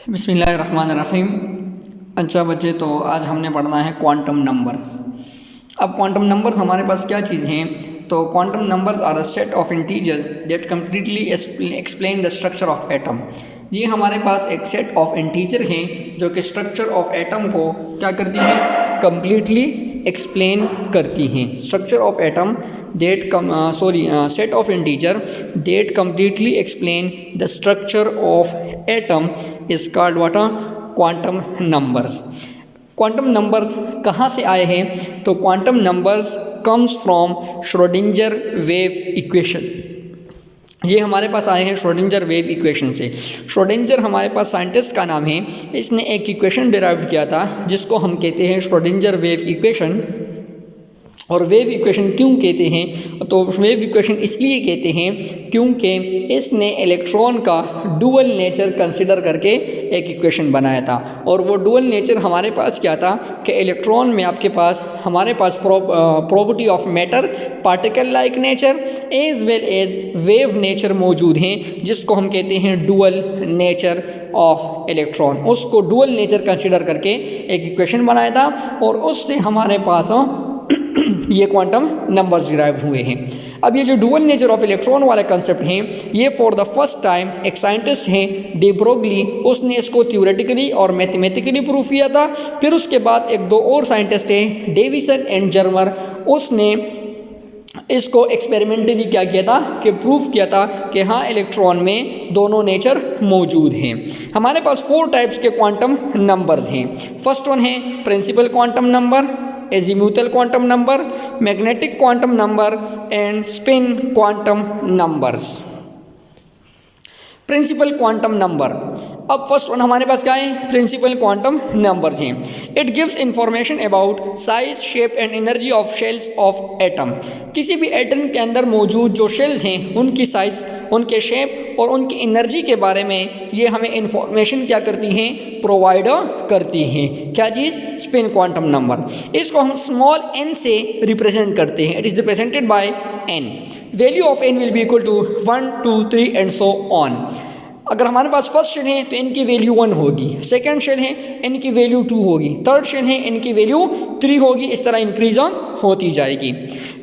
बिस्मिल्लाहिर्रहमानिर्रहीम। अच्छा बच्चे, तो आज हमने पढ़ना है क्वांटम नंबर्स। अब क्वांटम नंबर्स हमारे पास क्या चीज़ हैं? तो quantum numbers are a set of integers that completely explain the structure of atom. ये हमारे पास एक सेट ऑफ इंटीजर हैं जो कि स्ट्रक्चर ऑफ एटम को क्या करती हैं? कम्प्लीटली एक्सप्लेन करती हैं। Structure of atom that set of integer that completely explain the structure of atom is called what? Quantum numbers. Quantum numbers कहाँ से आए हैं? तो quantum numbers comes from Schrodinger wave equation. ये हमारे पास आए हैं श्रोडिंगर वेव इक्वेशन से। श्रोडिंगर हमारे पास साइंटिस्ट का नाम है। इसने एक इक्वेशन डिराइव किया था जिसको हम कहते हैं श्रोडिंगर वेव इक्वेशन। और वेव इक्वेशन क्यों कहते हैं? तो वेव इक्वेशन इसलिए कहते हैं क्योंकि इसने इलेक्ट्रॉन का डुअल नेचर कंसिडर करके एक इक्वेशन बनाया था। और वो डुअल नेचर हमारे पास क्या था कि इलेक्ट्रॉन में हमारे पास property of matter, particle like nature as well as wave nature मौजूद हैं, जिसको हम कहते हैं डुअल नेचर ऑफ इलेक्ट्रॉन। उसको डुअल नेचर कंसिडर करके एक इक्वेशन बनाया था और उससे हमारे पास ये क्वांटम नंबर्स डिराइव हुए हैं। अब ये जो डुअल नेचर ऑफ इलेक्ट्रॉन वाला कंसेप्ट है, ये फॉर द फर्स्ट टाइम एक साइंटिस्ट हैं डे ब्रोगली, उसने इसको थ्योरेटिकली और मैथमेटिकली प्रूफ किया था। फिर उसके बाद एक दो और साइंटिस्ट हैं, डेविसन एंड जर्मर, उसने इसको एक्सपेरिमेंटली क्या किया था कि प्रूफ किया था कि हाँ, इलेक्ट्रॉन में दोनों नेचर मौजूद हैं। हमारे पास 4 टाइप्स के क्वांटम नंबर्स हैं। फर्स्ट वन है principal quantum number, azimuthal quantum number, magnetic quantum number and spin quantum numbers. Principal quantum number. अब फर्स्ट वन हमारे पास क्या है? प्रिंसिपल क्वांटम नंबर्स हैं। It gives information about size, shape and energy of shells of atom. किसी भी atom के अंदर मौजूद जो शेल्स हैं उनकी साइज, उनके शेप और उनकी एनर्जी के बारे में ये हमें इंफॉर्मेशन क्या करती हैं? प्रोवाइड करती हैं। क्या चीज़? Spin quantum number. इसको हम स्मॉल n से रिप्रेजेंट करते हैं। It is represented by n। Value of n will be equal to 1, 2, 3 and so on. अगर हमारे पास फर्स्ट शेल है तो n की वैल्यू 1 होगी, सेकंड शेल है n की वैल्यू 2 होगी, थर्ड शेल है n की वैल्यू 3 होगी। इस तरह इंक्रीज होती जाएगी।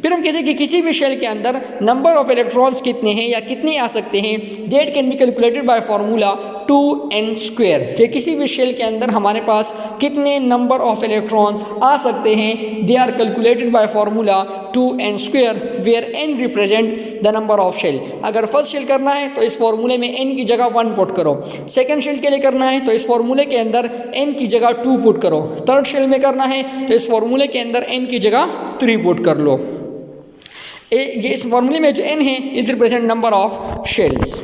फिर हम कहते हैं कि किसी भी शेल के अंदर नंबर ऑफ इलेक्ट्रॉन्स कितने हैं या कितने आ सकते हैं, that can be calculated by formula 2n²। कि किसी भी शेल के अंदर हमारे पास कितने नंबर ऑफ इलेक्ट्रॉन्स आ सकते हैं, they are calculated by formula 2n² where n represent the number of shell. अगर फर्स्ट शेल करना है तो इस फार्मूले में n की जगह 1 पुट करो, सेकंड शेल के लिए करना है तो इस फार्मूले के अंदर n की जगह 2 पुट करो, थर्ड शेल में करना है तो इस फार्मूले के अंदर n की जगह 3 पुट कर लो। ये इस फार्मूले में जो n है it represent number of shells.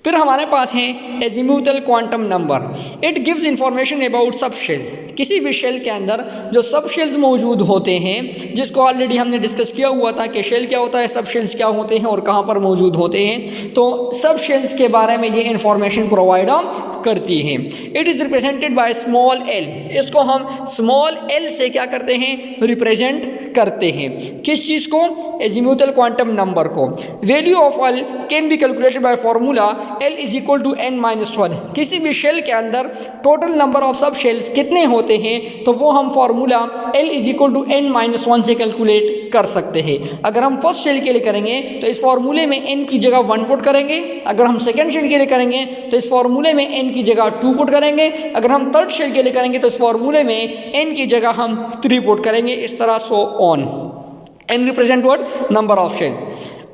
फिर हमारे पास है azimuthal quantum number. It gives information about सब शेल्स। किसी भी शेल के अंदर जो सब शेल्स मौजूद होते हैं, जिसको ऑलरेडी हमने डिस्कस किया हुआ था कि शेल क्या होता है, सब शेल्स क्या होते हैं और कहाँ पर मौजूद होते हैं, तो सब शेल्स के बारे में ये इंफॉर्मेशन प्रोवाइड करती है। It is represented by small l। इसको हम स्मॉल l से क्या करते हैं? रिप्रेजेंट करते हैं। किस चीज़ को? एजीम्यूथल क्वांटम नंबर को। Value of l can be calculated by formula l is equal to n-1। किसी भी शेल के अंदर total number of sub shells कितने होते हैं तो वो हम formula l is equal to n-1 से कैलकुलेट कर सकते हैं। अगर हम फर्स्ट शेल के लिए करेंगे तो इस फार्मूले में n की जगह 1 पुट करेंगे, अगर हम सेकंड शेल के लिए करेंगे तो इस फार्मूले में n की जगह 2 पुट करेंगे, अगर हम थर्ड शेल के लिए करेंगे तो इस फार्मूले में n की जगह हम 3 पुट करेंगे। इस तरह so on. n represent what? Number of shells.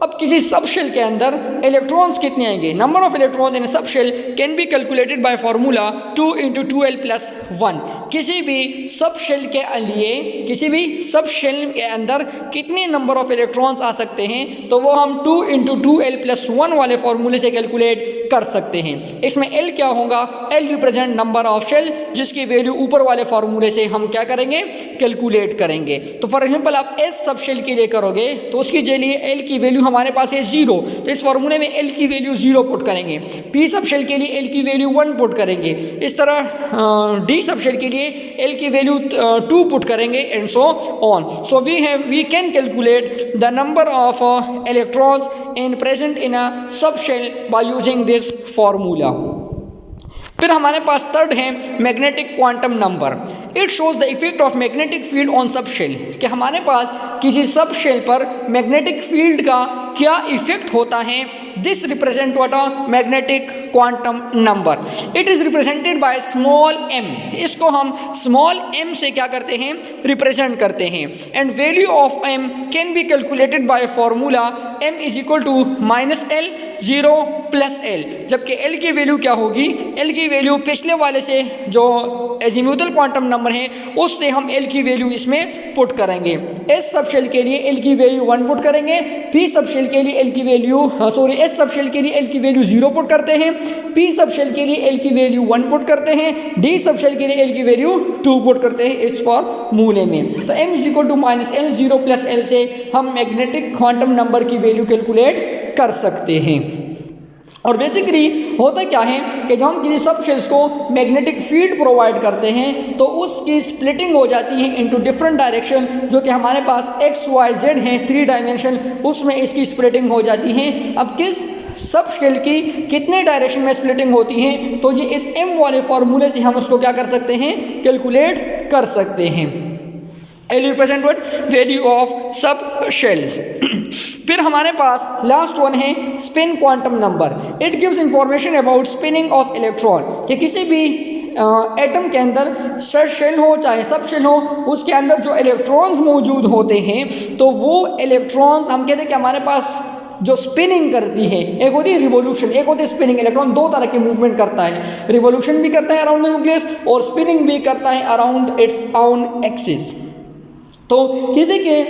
अब किसी सब शेल के अंदर इलेक्ट्रॉन्स कितने आएंगे? Number of electrons in sub shell can be calculated by formula 2 × 2l+1। किसी भी सब शेल के लिए, किसी भी सब शेल के अंदर कितने नंबर ऑफ इलेक्ट्रॉन्स आ सकते हैं तो वो हम 2 × 2l+1 वाले फार्मूले से कैलकुलेट कर सकते हैं। इसमें l क्या होगा? l represent number of shell, जिसकी वैल्यू ऊपर वाले फार्मूले से हम क्या करेंगे? कैलकुलेट करेंगे। तो फॉर एग्जांपल आप s सब शेल के लिए करोगे तो उसके लिए l की वैल्यू हमारे पास है 0, तो इस फार्मूले में l की वैल्यू 0 पुट करेंगे। p सब शेल के लिए l की वैल्यू 1 पुट करेंगे। इस तरह d सब शेल के लिए l की वैल्यू 2 पुट करेंगे and so on. So we can calculate the number of electrons in present in a sub shell by using this formula. फिर हमारे पास थर्ड है magnetic quantum number. It shows the effect of magnetic field on sub shell, कि हमारे पास किसी सब shell पर magnetic field का क्या इफेक्ट होता है। This represent what a magnetic quantum number. It is represented by small M, इसको हम स्मॉल एम से क्या करते हैं, रिप्रेजेंट करते हैं। And value of M can be calculated by formula m is equal to -L 0 + L, जबकि L की वैल्यू क्या होगी, L की वैल्यू पिछले वाले से जो एजीम्यूथल क्वांटम नंबर है उससे हम L की वैल्यू इसमें पुट करेंगे। S सब शेल के लिए L की वैल्यू 1 पुट करेंगे, P सब शेल के लिए L की वैल्यू S सब शेल के लिए L की वैल्यू 0 पुट करते हैं, P सब शेल के लिए L की वैल्यू 1 पुट करते हैं, D सब शेल के लिए L की वैल्यू 2 पुट करते हैं इस फॉर्मूले में। तो m is equal to -L 0 + L से हम मैग्नेटिक क्वांटम नंबर की वैल्यू कैलकुलेट कर सकते हैं। और बेसिकली होता क्या है कि जब हम किसी सब शेल्स को मैग्नेटिक फील्ड प्रोवाइड करते हैं तो उसकी स्प्लिटिंग हो जाती है इनटू डिफरेंट डायरेक्शन, जो कि हमारे पास x y z है 3 डायमेंशन, उसमें इसकी स्प्लिटिंग हो जाती है। अब किस सब शेल की कितने डायरेक्शन में स्प्लिटिंग होती है, तो ये इस m वाले फॉर्मूले से हम उसको क्या कर सकते हैं, कैलकुलेट कर सकते हैं। L represent what, value of sub shells. फिर हमारे पास लास्ट वन है spin quantum number. It gives information about spinning of electron, कि किसी भी एटम के अंदर शेल हो चाहे सब शेल हो, उसके अंदर जो इलेक्ट्रॉन्स मौजूद होते हैं तो वो इलेक्ट्रॉन्स हम कहते हैं कि हमारे पास जो स्पिनिंग करती है, एक होती है रिवोल्यूशन, एक होती है स्पिनिंग। इलेक्ट्रॉन दो तरह की मूवमेंट करता है, रिवोल्यूशन भी करता है अराउंड द न्यूक्लियस और स्पिनिंग भी करता है अराउंड इट्स ओन एक्सिस। तो ये देखिए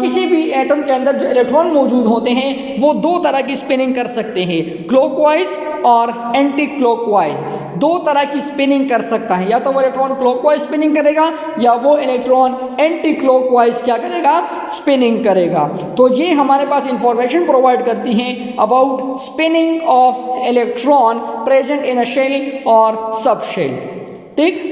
किसी भी एटम के अंदर जो इलेक्ट्रॉन मौजूद होते हैं वो दो तरह की स्पिनिंग कर सकते हैं, क्लॉकवाइज और एंटी क्लॉकवाइज। दो तरह की स्पिनिंग कर सकता है, या तो वो इलेक्ट्रॉन क्लॉकवाइज स्पिनिंग करेगा या वो इलेक्ट्रॉन एंटी क्लॉकवाइज क्या करेगा, स्पिनिंग करेगा। तो ये हमारे पास इंफॉर्मेशन प्रोवाइड करती हैं about spinning of electron present in a shell और सब शेल। ठीक,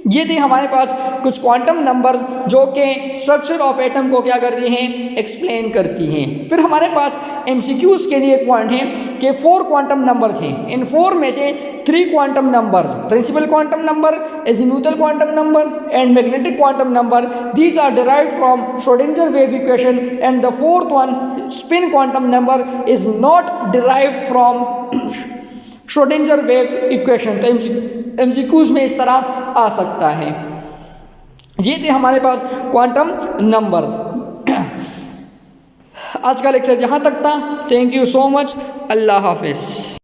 ये थे हमारे पास कुछ क्वांटम नंबर्स जो कि स्ट्रक्चर ऑफ एटम को क्या करती हैं, एक्सप्लेन करती हैं। फिर हमारे पास एमसीक्यूज के लिए पॉइंट है कि 4 क्वांटम नंबर्स हैं। इन 4 में से 3 quantum numbers, principal quantum number, azimuthal quantum number and magnetic quantum number, these are derived from Schrodinger wave equation, and the 4th one spin quantum number is not derived from Schrodinger wave equation. तो MCQs में इस तरह आ सकता है। ये थे हमारे पास quantum numbers. आज का लेक्चर यहाँ तक था। Thank you so much. अल्लाह हाफिज़।